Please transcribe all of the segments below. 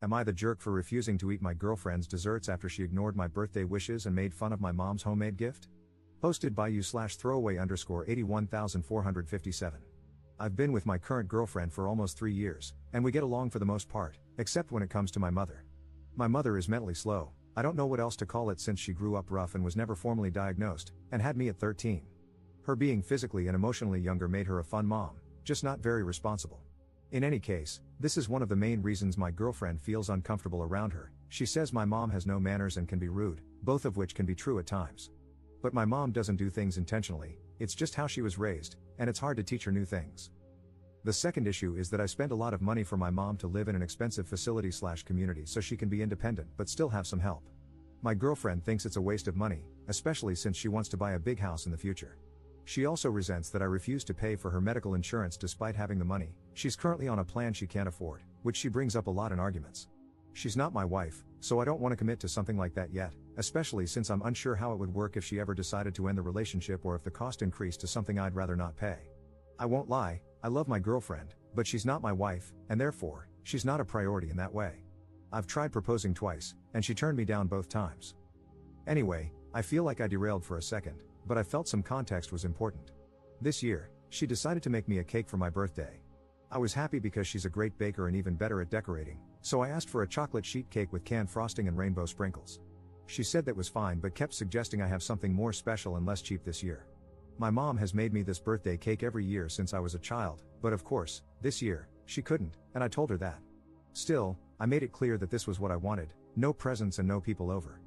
Am I the jerk for refusing to eat my girlfriend's desserts after she ignored my birthday wishes and made fun of my mom's homemade gift? Posted by you/throwaway_81457. I've been with my current girlfriend for almost 3 years, and we get along for the most part, except when it comes to my mother. My mother is mentally slow, I don't know what else to call it since she grew up rough and was never formally diagnosed, and had me at 13. Her being physically and emotionally younger made her a fun mom, just not very responsible. In any case, this is one of the main reasons my girlfriend feels uncomfortable around her. She says my mom has no manners and can be rude, both of which can be true at times. But my mom doesn't do things intentionally, it's just how she was raised, and it's hard to teach her new things. The second issue is that I spend a lot of money for my mom to live in an expensive facility/community so she can be independent but still have some help. My girlfriend thinks it's a waste of money, especially since she wants to buy a big house in the future. She also resents that I refuse to pay for her medical insurance despite having the money. She's currently on a plan she can't afford, which she brings up a lot in arguments. She's not my wife, so I don't want to commit to something like that yet, especially since I'm unsure how it would work if she ever decided to end the relationship or if the cost increased to something I'd rather not pay. I won't lie, I love my girlfriend, but she's not my wife, and therefore, she's not a priority in that way. I've tried proposing twice, and she turned me down both times. Anyway, I feel like I derailed for a second, but I felt some context was important. This year, she decided to make me a cake for my birthday. I was happy because she's a great baker and even better at decorating, so I asked for a chocolate sheet cake with canned frosting and rainbow sprinkles. She said that was fine but kept suggesting I have something more special and less cheap this year. My mom has made me this birthday cake every year since I was a child, but of course, this year, she couldn't, and I told her that. Still, I made it clear that this was what I wanted, no presents and no people over.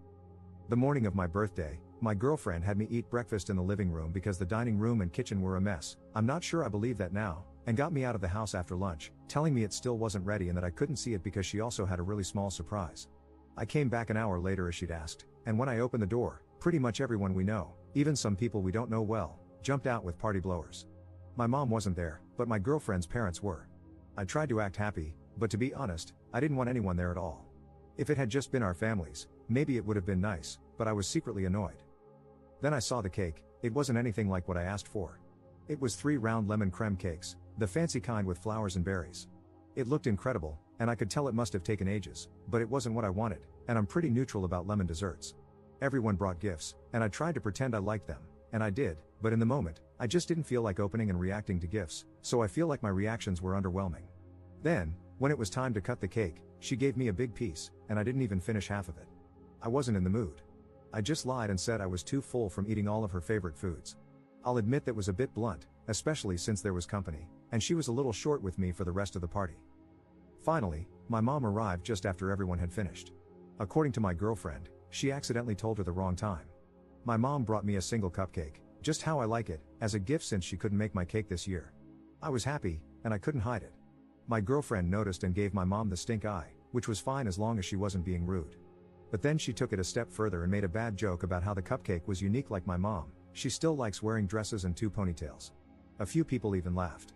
The morning of my birthday, my girlfriend had me eat breakfast in the living room because the dining room and kitchen were a mess. I'm not sure I believe that now, and got me out of the house after lunch, telling me it still wasn't ready and that I couldn't see it because she also had a really small surprise. I came back an hour later as she'd asked, and when I opened the door, pretty much everyone we know, even some people we don't know well, jumped out with party blowers. My mom wasn't there, but my girlfriend's parents were. I tried to act happy, but to be honest, I didn't want anyone there at all. If it had just been our families, maybe it would have been nice, but I was secretly annoyed. Then I saw the cake. It wasn't anything like what I asked for. It was 3 round lemon creme cakes, the fancy kind with flowers and berries. It looked incredible, and I could tell it must have taken ages, but it wasn't what I wanted, and I'm pretty neutral about lemon desserts. Everyone brought gifts, and I tried to pretend I liked them, and I did, but in the moment, I just didn't feel like opening and reacting to gifts, so I feel like my reactions were underwhelming. Then, when it was time to cut the cake, she gave me a big piece, and I didn't even finish half of it. I wasn't in the mood. I just lied and said I was too full from eating all of her favorite foods. I'll admit that was a bit blunt, especially since there was company, and she was a little short with me for the rest of the party. Finally, my mom arrived just after everyone had finished. According to my girlfriend, she accidentally told her the wrong time. My mom brought me a single cupcake, just how I like it, as a gift since she couldn't make my cake this year. I was happy, and I couldn't hide it. My girlfriend noticed and gave my mom the stink eye, which was fine as long as she wasn't being rude. But then she took it a step further and made a bad joke about how the cupcake was unique like my mom. She still likes wearing dresses and 2 ponytails. A few people even laughed.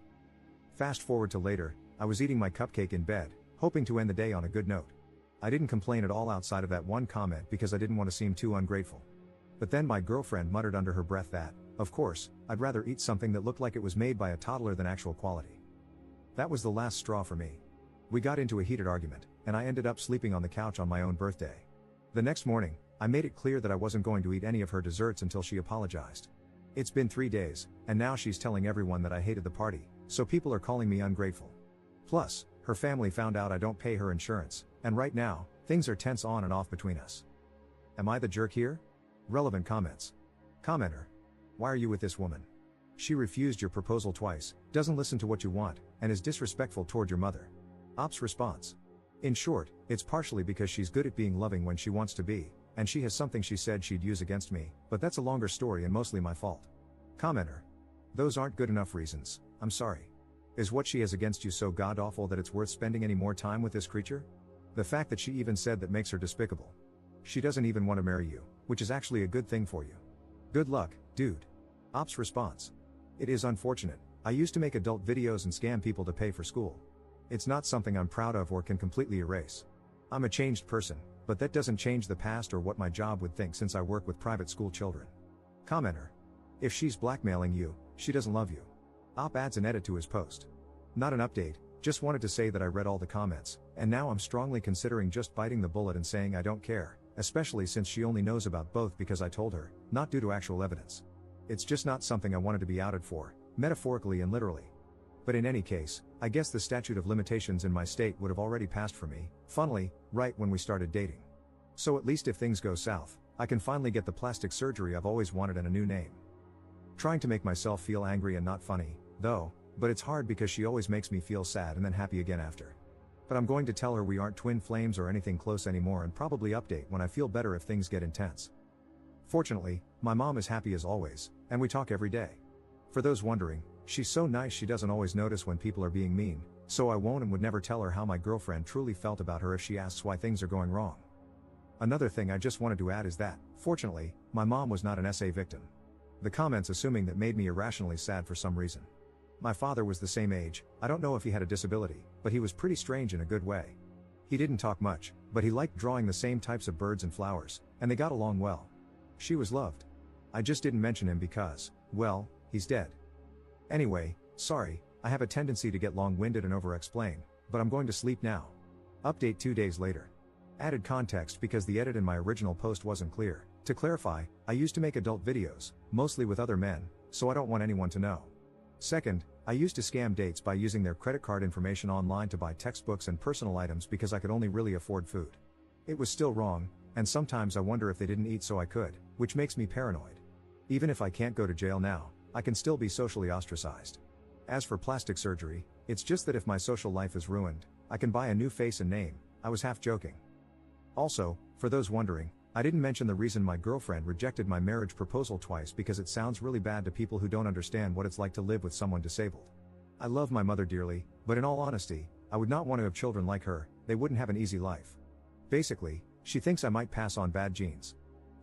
Fast forward to later, I was eating my cupcake in bed, hoping to end the day on a good note. I didn't complain at all outside of that one comment because I didn't want to seem too ungrateful. But then my girlfriend muttered under her breath that, of course, I'd rather eat something that looked like it was made by a toddler than actual quality. That was the last straw for me. We got into a heated argument, and I ended up sleeping on the couch on my own birthday. The next morning, I made it clear that I wasn't going to eat any of her desserts until she apologized. It's been 3 days, and now she's telling everyone that I hated the party, so people are calling me ungrateful. Plus, her family found out I don't pay her insurance, and right now, things are tense on and off between us. Am I the jerk here? Relevant comments. Commenter. Why are you with this woman? She refused your proposal twice, doesn't listen to what you want, and is disrespectful toward your mother. Ops response. In short, it's partially because she's good at being loving when she wants to be, and she has something she said she'd use against me, but that's a longer story and mostly my fault. Commenter. Those aren't good enough reasons, I'm sorry. Is what she has against you so god-awful that it's worth spending any more time with this creature? The fact that she even said that makes her despicable. She doesn't even want to marry you, which is actually a good thing for you. Good luck, dude. Ops response. It is unfortunate. I used to make adult videos and scam people to pay for school. It's not something I'm proud of or can completely erase. I'm a changed person, but that doesn't change the past or what my job would think since I work with private school children. Commenter. If she's blackmailing you, she doesn't love you. Op adds an edit to his post. Not an update, just wanted to say that I read all the comments, And now I'm strongly considering just biting the bullet and saying I don't care, especially since she only knows about both because I told her, not due to actual evidence. It's just not something I wanted to be outed for, metaphorically and literally. But in any case, I guess the statute of limitations in my state would have already passed for me, funnily, right when we started dating. So at least if things go south, I can finally get the plastic surgery I've always wanted and a new name. Trying to make myself feel angry and not funny, though, but it's hard because she always makes me feel sad and then happy again after. But I'm going to tell her we aren't twin flames or anything close anymore and probably update when I feel better if things get intense. Fortunately, my mom is happy as always, and we talk every day. For those wondering, she's so nice she doesn't always notice when people are being mean, so I won't and would never tell her how my girlfriend truly felt about her if she asks why things are going wrong. Another thing I just wanted to add is that, fortunately, my mom was not an SA victim. The comments assuming that made me irrationally sad for some reason. My father was the same age, I don't know if he had a disability, but he was pretty strange in a good way. He didn't talk much, but he liked drawing the same types of birds and flowers, and they got along well. She was loved. I just didn't mention him because, well, he's dead. Anyway, sorry, I have a tendency to get long-winded and over-explain, but I'm going to sleep now. Update 2 days later. Added context because the edit in my original post wasn't clear. To clarify, I used to make adult videos, mostly with other men, so I don't want anyone to know. Second, I used to scam dates by using their credit card information online to buy textbooks and personal items because I could only really afford food. It was still wrong, and sometimes I wonder if they didn't eat so I could, which makes me paranoid. Even if I can't go to jail now, I can still be socially ostracized. As for plastic surgery, it's just that if my social life is ruined, I can buy a new face and name. I was half joking. Also, for those wondering, I didn't mention the reason my girlfriend rejected my marriage proposal twice because it sounds really bad to people who don't understand what it's like to live with someone disabled. I love my mother dearly, but in all honesty, I would not want to have children like her, they wouldn't have an easy life. Basically, she thinks I might pass on bad genes.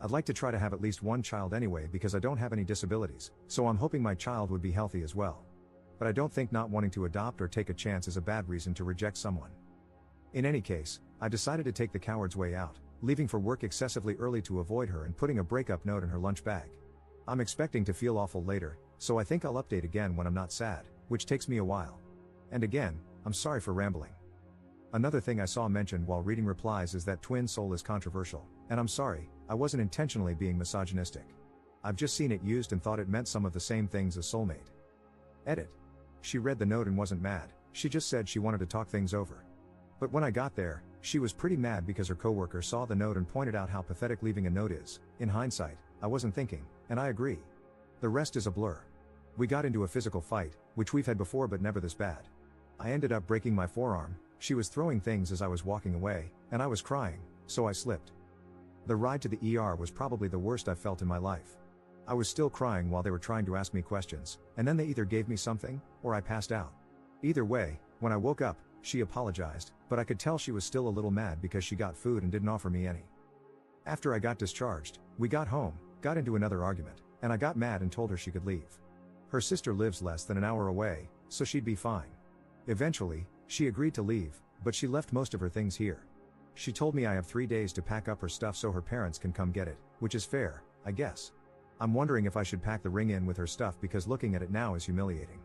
I'd like to try to have at least one child anyway because I don't have any disabilities, so I'm hoping my child would be healthy as well. But I don't think not wanting to adopt or take a chance is a bad reason to reject someone. In any case, I decided to take the coward's way out, leaving for work excessively early to avoid her and putting a breakup note in her lunch bag. I'm expecting to feel awful later, so I think I'll update again when I'm not sad, which takes me a while. And again, I'm sorry for rambling. Another thing I saw mentioned while reading replies is that twin soul is controversial, and I'm sorry, I wasn't intentionally being misogynistic. I've just seen it used and thought it meant some of the same things as soulmate. Edit. She read the note and wasn't mad, she just said she wanted to talk things over. But when I got there, she was pretty mad because her coworker saw the note and pointed out how pathetic leaving a note is. In hindsight, I wasn't thinking, and I agree. The rest is a blur. We got into a physical fight, which we've had before but never this bad. I ended up breaking my forearm, she was throwing things as I was walking away, and I was crying, so I slipped. The ride to the ER was probably the worst I've felt in my life. I was still crying while they were trying to ask me questions, and then they either gave me something, or I passed out. Either way, when I woke up, she apologized, but I could tell she was still a little mad because she got food and didn't offer me any. After I got discharged, we got home, got into another argument, and I got mad and told her she could leave. Her sister lives less than an hour away, so she'd be fine. Eventually, she agreed to leave, but she left most of her things here. She told me I have 3 days to pack up her stuff so her parents can come get it, which is fair, I guess. I'm wondering if I should pack the ring in with her stuff because looking at it now is humiliating.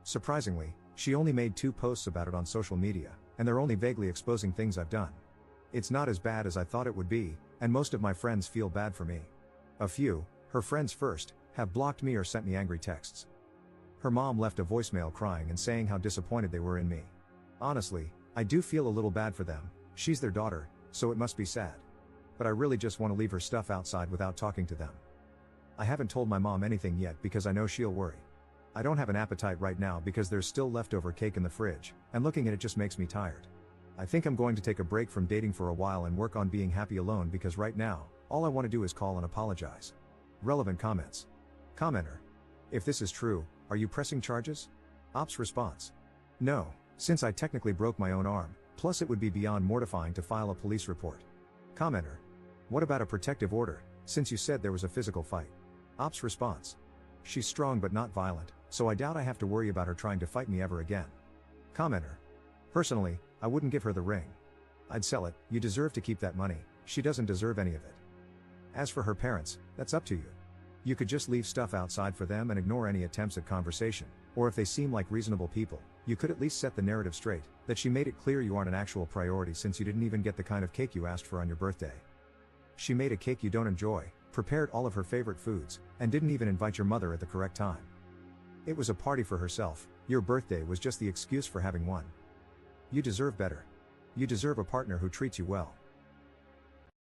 Surprisingly, she only made 2 posts about it on social media, and they're only vaguely exposing things I've done. It's not as bad as I thought it would be, and most of my friends feel bad for me. A few, her friends first, have blocked me or sent me angry texts. Her mom left a voicemail crying and saying how disappointed they were in me. Honestly, I do feel a little bad for them, she's their daughter, so it must be sad. But I really just want to leave her stuff outside without talking to them. I haven't told my mom anything yet because I know she'll worry. I don't have an appetite right now because there's still leftover cake in the fridge, and looking at it just makes me tired. I think I'm going to take a break from dating for a while and work on being happy alone because right now, all I want to do is call and apologize. Relevant comments. Commenter. If this is true, are you pressing charges? Ops response. No, since I technically broke my own arm, plus it would be beyond mortifying to file a police report. Commenter. What about a protective order, since you said there was a physical fight? Ops response. She's strong but not violent, so I doubt I have to worry about her trying to fight me ever again. Commenter. Personally, I wouldn't give her the ring. I'd sell it, you deserve to keep that money, she doesn't deserve any of it. As for her parents, that's up to you. You could just leave stuff outside for them and ignore any attempts at conversation, or if they seem like reasonable people, You could at least set the narrative straight, that she made it clear you aren't an actual priority since you didn't even get the kind of cake you asked for on your birthday. She made a cake you don't enjoy, prepared all of her favorite foods, and didn't even invite your mother at the correct time. It was a party for herself, your birthday was just the excuse for having one. You deserve better. You deserve a partner who treats you well.